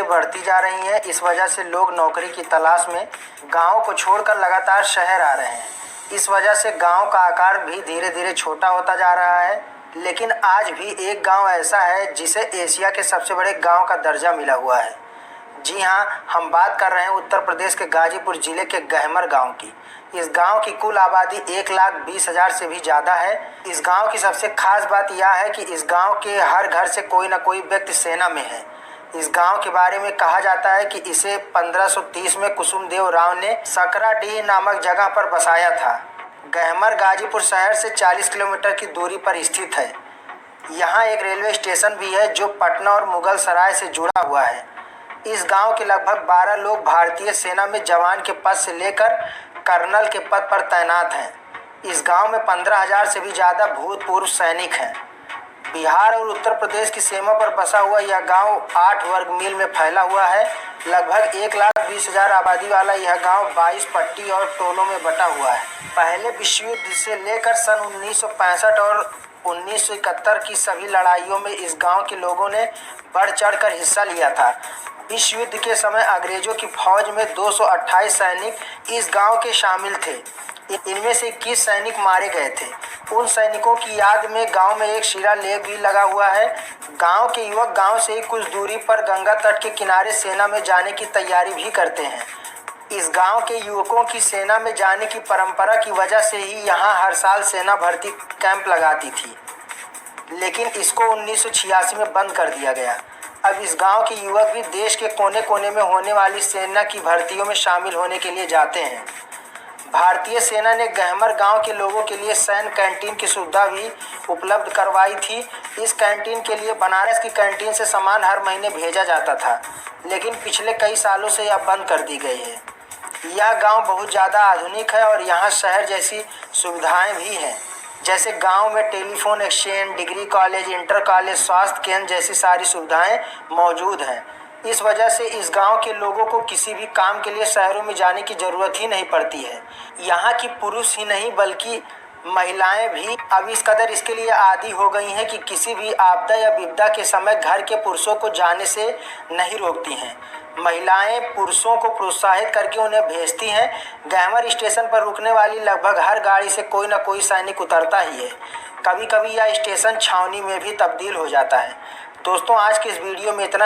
बढ़ती जा रही हैं। इस वजह से लोग नौकरी की तलाश में गांव को छोड़कर लगातार शहर आ रहे हैं। इस वजह से गांव का आकार भी धीरे धीरे छोटा होता जा रहा है। लेकिन आज भी एक गांव ऐसा है जिसे एशिया के सबसे बड़े गांव का दर्जा मिला हुआ है। जी हाँ, हम बात कर रहे हैं उत्तर प्रदेश के गाजीपुर जिले के गहमर गांव की। इस गांव की कुल आबादी 1,20,000 से भी ज़्यादा है। इस गांव की सबसे खास बात यह है कि इस गांव के हर घर से कोई न कोई व्यक्ति सेना में है। इस गांव के बारे में कहा जाता है कि इसे 1530 में कुसुमदेव राव ने सकराडीह नामक जगह पर बसाया था। गहमर गाजीपुर शहर से 40 किलोमीटर की दूरी पर स्थित है। यहाँ एक रेलवे स्टेशन भी है जो पटना और मुगल सराय से जुड़ा हुआ है। इस गांव के लगभग 12 लोग भारतीय सेना में जवान के पद से लेकर कर्नल के पद पर तैनात हैं। इस गांव में 15,000 से भी ज़्यादा भूतपूर्व सैनिक हैं। बिहार और उत्तर प्रदेश की सीमा पर बसा हुआ यह गांव 8 वर्ग मील में फैला हुआ है। लगभग 1,20,000 आबादी वाला यह गांव 22 पट्टी और टोलों में बटा हुआ है। पहले विश्व युद्ध से लेकर सन 1965 और 1971 की सभी लड़ाइयों में इस गांव के लोगों ने बढ़ चढ़कर हिस्सा लिया था। विश्व युद्ध के समय अंग्रेजों की फौज में 228 सैनिक इस गांव के शामिल थे। इनमें से 21 सैनिक मारे गए थे। उन सैनिकों की याद में गांव में एक शिलालेख भी लगा हुआ है। गांव के युवक गांव से ही कुछ दूरी पर गंगा तट के किनारे सेना में जाने की तैयारी भी करते हैं। इस गांव के युवकों की सेना में जाने की परंपरा की वजह से ही यहाँ हर साल सेना भर्ती कैंप लगाती थी, लेकिन इसको 1986 में बंद कर दिया गया। अब इस गांव के युवक भी देश के कोने कोने में होने वाली सेना की भर्तियों में शामिल होने के लिए जाते हैं। भारतीय सेना ने गहमर गांव के लोगों के लिए सैन्य कैंटीन की सुविधा भी उपलब्ध करवाई थी। इस कैंटीन के लिए बनारस की कैंटीन से सामान हर महीने भेजा जाता था, लेकिन पिछले कई सालों से यह बंद कर दी गई है। यह गांव बहुत ज़्यादा आधुनिक है और यहाँ शहर जैसी सुविधाएं भी हैं, जैसे गांव में telephone exchange, degree college, inter college, स्वास्थ्य केंद्र जैसी सारी सुविधाएं मौजूद हैं। इस वजह से इस गांव के लोगों को किसी भी काम के लिए शहरों में जाने की ज़रूरत ही नहीं पड़ती है। यहाँ की पुरुष ही नहीं बल्कि महिलाएं भी अब इस कदर इसके लिए आदी हो गई हैं कि किसी भी आपदा या विपदा के समय घर के पुरुषों को जाने से नहीं रोकती हैं। महिलाएं पुरुषों को प्रोत्साहित करके उन्हें भेजती हैं। गहमर स्टेशन पर रुकने वाली लगभग हर गाड़ी से कोई न कोई सैनिक उतरता ही है। कभी कभी यह स्टेशन छावनी में भी तब्दील हो जाता है। दोस्तों, आज के इस वीडियो में इतना